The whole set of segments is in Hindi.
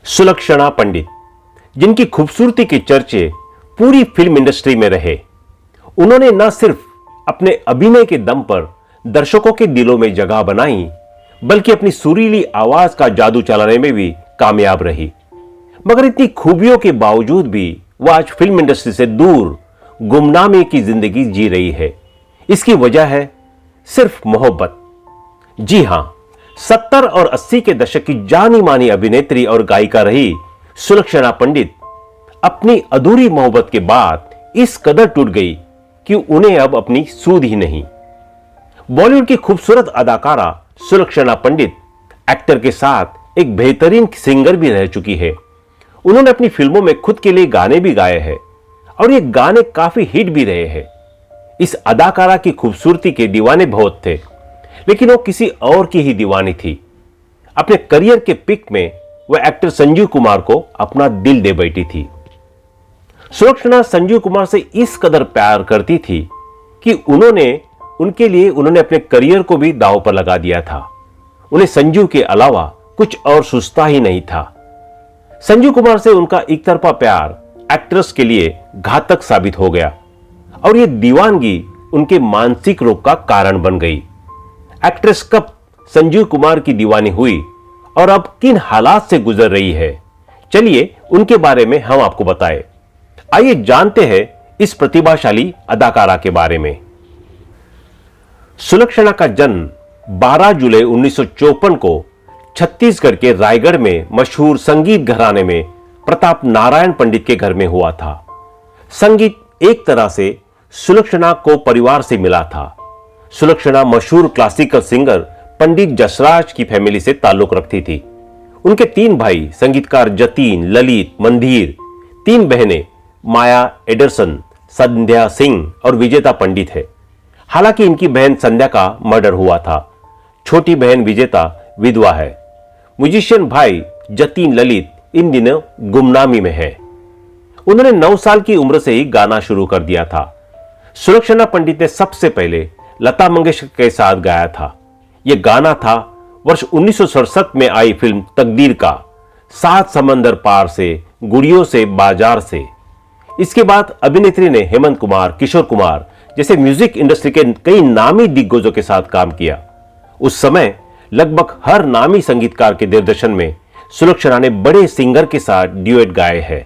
सुलक्षणा पंडित, जिनकी खूबसूरती के चर्चे पूरी फिल्म इंडस्ट्री में रहे। उन्होंने न सिर्फ अपने अभिनय के दम पर दर्शकों के दिलों में जगह बनाई, बल्कि अपनी सुरीली आवाज का जादू चलाने में भी कामयाब रही। मगर इतनी खूबियों के बावजूद भी वह आज फिल्म इंडस्ट्री से दूर गुमनामी की जिंदगी जी रही है। इसकी वजह है सिर्फ मोहब्बत। जी हां, 70 और 80 के दशक की जानी मानी अभिनेत्री और गायिका रही सुलक्षणा पंडित अपनी अधूरी मोहब्बत के बाद इस कदर टूट गई कि उन्हें अब अपनी सूध ही नहीं। बॉलीवुड की खूबसूरत अदाकारा सुलक्षणा पंडित एक्टर के साथ एक बेहतरीन सिंगर भी रह चुकी है। उन्होंने अपनी फिल्मों में खुद के लिए गाने भी गाए हैं और ये गाने काफी हिट भी रहे हैं। इस अदाकारा की खूबसूरती के दीवाने बहुत थे, लेकिन वो किसी और की ही दीवानी थी। अपने करियर के पिक में वह एक्टर संजीव कुमार को अपना दिल दे बैठी थी। सुलक्षणा संजीव कुमार से इस कदर प्यार करती थी कि उन्होंने अपने करियर को भी दांव पर लगा दिया था। उन्हें संजीव के अलावा कुछ और सुझता ही नहीं था। संजीव कुमार से उनका एक तरफा प्यार एक्ट्रेस के लिए घातक साबित हो गया और यह दीवानगी उनके मानसिक रोग का कारण बन गई। एक्ट्रेस कब संजीव कुमार की दीवानी हुई और अब किन हालात से गुजर रही है, चलिए उनके बारे में हम आपको बताएं। आइए जानते हैं इस प्रतिभाशाली अदाकारा के बारे में। सुलक्षणा का जन्म 12 जुलाई 1954 को छत्तीसगढ़ के रायगढ़ में मशहूर संगीत घराने में प्रताप नारायण पंडित के घर में हुआ था। संगीत एक तरह से सुलक्षणा को परिवार से मिला था। सुलक्षणा मशहूर क्लासिकल सिंगर पंडित जसराज की फैमिली से ताल्लुक रखती थी। उनके 3 भाई संगीतकार जतीन, ललित, मंधीर, 3 बहनें माया एडरसन, संध्या सिंह और विजेता पंडित है। हालांकि इनकी बहन संध्या का मर्डर हुआ था। छोटी बहन विजेता विधवा है। म्यूजिशियन भाई जतीन ललित इन दिनों गुमनामी में है। उन्होंने 9 साल की उम्र से ही गाना शुरू कर दिया था। सुलक्षणा पंडित ने सबसे पहले लता मंगेशकर के साथ गाया था। यह गाना था वर्ष 1967 में आई फिल्म तकदीर का, 7 समंदर पार से, गुड़ियों से, बाजार से। इसके बाद अभिनेत्री ने हेमंत कुमार, किशोर कुमार जैसे म्यूजिक इंडस्ट्री के कई नामी दिग्गजों के साथ काम किया। उस समय लगभग हर नामी संगीतकार के निर्देशन में सुलक्षणा ने बड़े सिंगर के साथ ड्यूएट गाए हैं।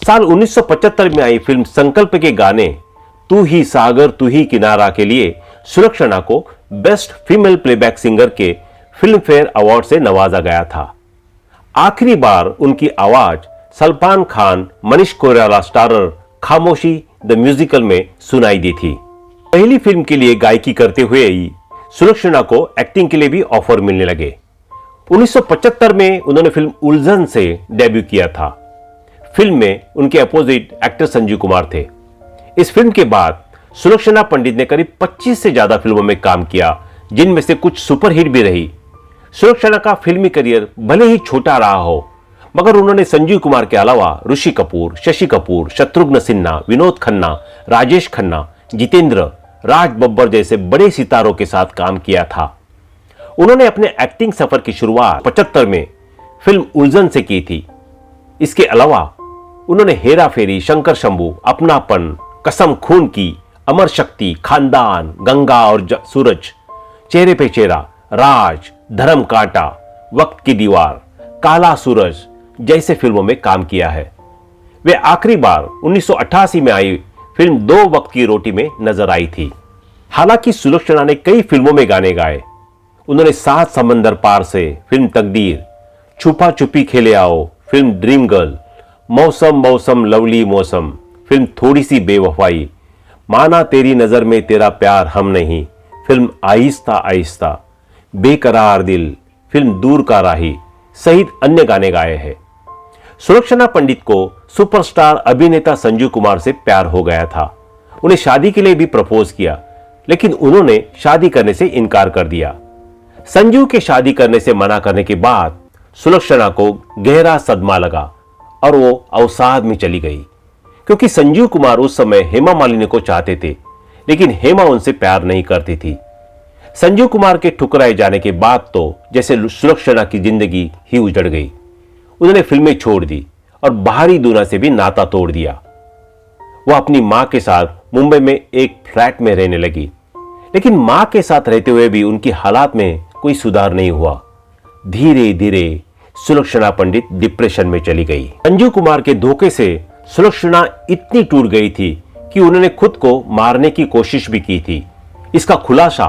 साल 1975 में आई फिल्म संकल्प के गाने तू ही सागर तू ही किनारा के लिए सुलक्षणा को बेस्ट फीमेल प्लेबैक सिंगर के फिल्म फेयर अवार्ड से नवाजा गया था। आखिरी बार उनकी आवाज सलमान खान, मनीष कोइराला स्टारर खामोशी द म्यूजिकल में सुनाई दी थी। पहली फिल्म के लिए गायकी करते हुए ही सुलक्षणा को एक्टिंग के लिए भी ऑफर मिलने लगे। 1975 में उन्होंने फिल्म उलझन से डेब्यू किया था। फिल्म में उनके अपोजिट एक्टर संजीव कुमार थे। इस फिल्म के बाद सुलक्षणा पंडित ने करीब 25 से ज्यादा फिल्मों में काम किया, जिनमें से कुछ सुपरहिट भी रही। सुलक्षणा का फिल्मी करियर भले ही छोटा रहा हो, मगर उन्होंने संजीव कुमार के अलावा ऋषि कपूर, शशि कपूर, शत्रुघ्न सिन्हा, विनोद खन्ना, राजेश खन्ना, जितेंद्र, राज बब्बर जैसे बड़े सितारों के साथ काम किया था। उन्होंने अपने एक्टिंग सफर की शुरुआत 75 में फिल्म उलझन से की थी। इसके अलावा उन्होंने हेरा फेरी, शंकर शंभू, अपनापन, कसम खून की, अमर शक्ति, खानदान, गंगा और सूरज, चेहरे पे चेहरा, राज, धर्म कांटा, वक्त की दीवार, काला सूरज जैसे फिल्मों में काम किया है। वे आखिरी बार 1988 में आई फिल्म 2 वक्त की रोटी में नजर आई थी। हालांकि सुलक्षणा ने कई फिल्मों में गाने गाए। उन्होंने 7 समंदर पार से फिल्म तकदीर, छुपा छुपी खेले आओ फिल्म ड्रीम गर्ल, मौसम मौसम लवली मौसम फिल्म थोड़ी सी बेवफाई, माना तेरी नजर में तेरा प्यार हम नहीं फिल्म आहिस्ता आहिस्ता, बेकरार दिल फिल्म दूर का राही सहित अन्य गाने गाए हैं। सुलक्षणा पंडित को सुपरस्टार अभिनेता संजीव कुमार से प्यार हो गया था। उन्हें शादी के लिए भी प्रपोज किया, लेकिन उन्होंने शादी करने से इनकार कर दिया। संजीव के शादी करने से मना करने के बाद सुलक्षणा को गहरा सदमा लगा और वो अवसाद में चली गई, क्योंकि संजीव कुमार उस समय हेमा मालिनी को चाहते थे, लेकिन हेमा उनसे प्यार नहीं करती थी। संजीव कुमार के ठुकराए जाने के बाद तो जैसे सुलक्षणा की जिंदगी ही उजड़ गई। उन्होंने फिल्में छोड़ दी और बाहरी दुनिया से भी नाता तोड़ दिया। वह अपनी मां के साथ मुंबई में एक फ्लैट में रहने लगी, लेकिन मां के साथ रहते हुए भी उनकी हालात में कोई सुधार नहीं हुआ। धीरे धीरे सुलक्षणा पंडित डिप्रेशन में चली गई। संजीव कुमार के धोखे से सुलक्षणा इतनी टूट गई थी कि उन्होंने खुद को मारने की कोशिश भी की थी। इसका खुलासा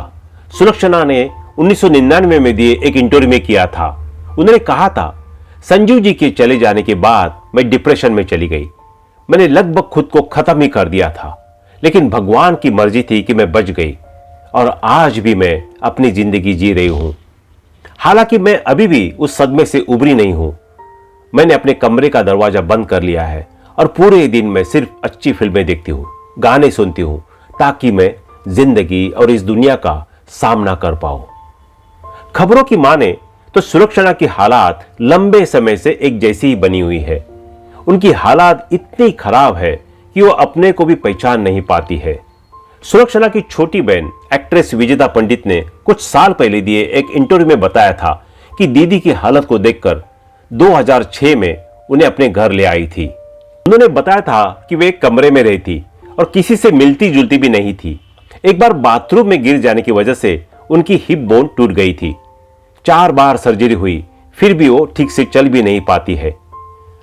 सुलक्षणा ने 1999 में दिए एक इंटरव्यू में किया था। उन्होंने कहा था, संजीव जी के चले जाने के बाद मैं डिप्रेशन में चली गई। मैंने लगभग खुद को खत्म ही कर दिया था, लेकिन भगवान की मर्जी थी कि मैं बच गई और आज भी मैं अपनी जिंदगी जी रही हूं। हालांकि मैं अभी भी उस सदमे से उबरी नहीं हूं। मैंने अपने कमरे का दरवाजा बंद कर लिया है और पूरे दिन मैं सिर्फ अच्छी फिल्में देखती हूं, गाने सुनती हूं, ताकि मैं जिंदगी और इस दुनिया का सामना कर पाऊं। खबरों की माने तो सुलक्षणा की हालात लंबे समय से एक जैसी ही बनी हुई है। उनकी हालात इतनी खराब है कि वो अपने को भी पहचान नहीं पाती है। सुलक्षणा की छोटी बहन एक्ट्रेस विजेता पंडित ने कुछ साल पहले दिए एक इंटरव्यू में बताया था कि दीदी की हालत को देखकर 2006 में उन्हें अपने घर ले आई थी। उन्होंने बताया था कि वे एक कमरे में रहती और किसी से मिलती जुलती भी नहीं थी। एक बार बाथरूम में गिर जाने की वजह से उनकी हिप बोन टूट गई थी। 4 बार सर्जरी हुई, फिर भी वो ठीक से चल भी नहीं पाती है।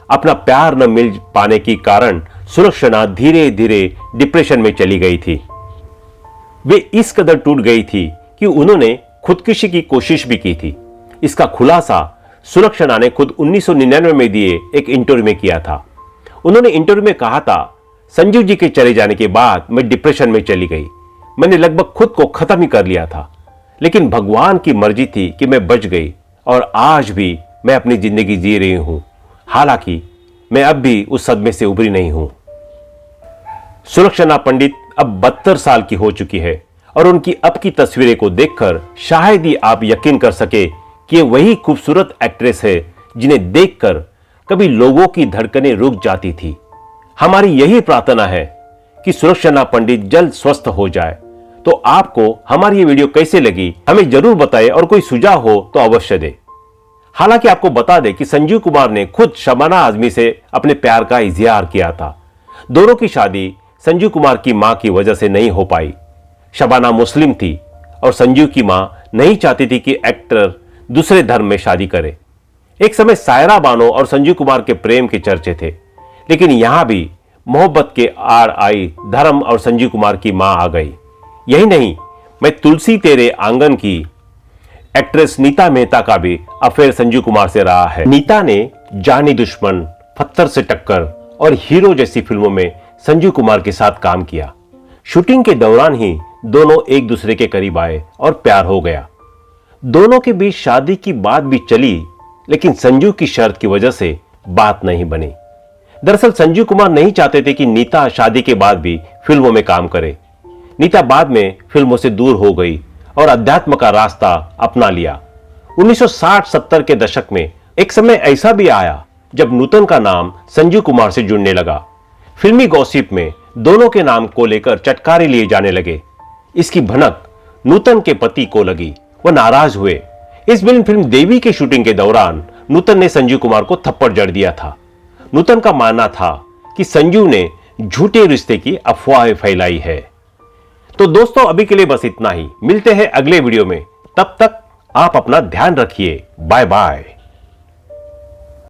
अपना प्यार न मिल पाने के कारण सुलक्षणा धीरे धीरे डिप्रेशन में चली गई थी। वे इस कदर टूट गई थी कि उन्होंने खुदकुशी की कोशिश भी की थी। इसका खुलासा सुलक्षणा ने खुद 1999 में दिए एक इंटरव्यू में किया था। उन्होंने इंटरव्यू में कहा था, संजीव जी के चले जाने के बाद मैं डिप्रेशन में चली गई। मैंने लगभग खुद को खत्म ही कर लिया था, लेकिन भगवान की मर्जी थी कि मैं बच गई और आज भी मैं अपनी जिंदगी जी रही हूं। हालांकि मैं अब भी उस सदमे से उभरी नहीं हूं। सुलक्षणा पंडित अब 72 साल की हो चुकी है और उनकी अब की तस्वीरें को देखकर शायद ही आप यकीन कर सके कि वही खूबसूरत एक्ट्रेस है जिन्हें देखकर कभी लोगों की धड़कनें रुक जाती थी। हमारी यही प्रार्थना है कि सुलक्षणा पंडित जल्द स्वस्थ हो जाए। तो आपको हमारी ये वीडियो कैसे लगी हमें जरूर बताएं और कोई सुझाव हो तो अवश्य दें। हालांकि आपको बता दें कि संजीव कुमार ने खुद शबाना आजमी से अपने प्यार का इजहार किया था। दोनों की शादी संजीव कुमार की मां की वजह से नहीं हो पाई। शबाना मुस्लिम थी और संजीव की मां नहीं चाहती थी कि एक्टर दूसरे धर्म में शादी करे। एक समय सायरा बानो और संजीव कुमार के प्रेम के चर्चे थे, लेकिन यहां भी मोहब्बत के आड़ आई धर्म और संजीव कुमार की मां आ गई। यही नहीं, मैं तुलसी तेरे आंगन की एक्ट्रेस नीता मेहता का भी अफेयर संजीव कुमार से रहा है। नीता ने जानी दुश्मन, पत्थर से टक्कर और हीरो जैसी फिल्मों में संजीव कुमार के साथ काम किया। शूटिंग के दौरान ही दोनों एक दूसरे के करीब आए और प्यार हो गया। दोनों के बीच शादी की बात भी चली, लेकिन संजीव की शर्त की वजह से बात नहीं बनी। दरअसल संजीव कुमार नहीं चाहते थे कि नीता शादी के बाद भी फिल्मों में काम करे। नीता बाद में फिल्मों से दूर हो गई और अध्यात्म का रास्ता अपना लिया। 1960-70 के दशक में एक समय ऐसा भी आया जब नूतन का नाम संजीव कुमार से जुड़ने लगा। फिल्मी गॉसिप में दोनों के नाम को लेकर चटकारे लिए जाने लगे। इसकी भनक नूतन के पति को लगी, वह नाराज हुए। इस फिल्म देवी के शूटिंग के दौरान नूतन ने संजीव कुमार को थप्पड़ जड़ दिया था। नूतन का मानना था कि संजीव ने झूठे रिश्ते की अफवाहें फैलाई है। तो दोस्तों अभी के लिए बस इतना ही। मिलते हैं अगले वीडियो में, तब तक आप अपना ध्यान रखिए। Bye bye.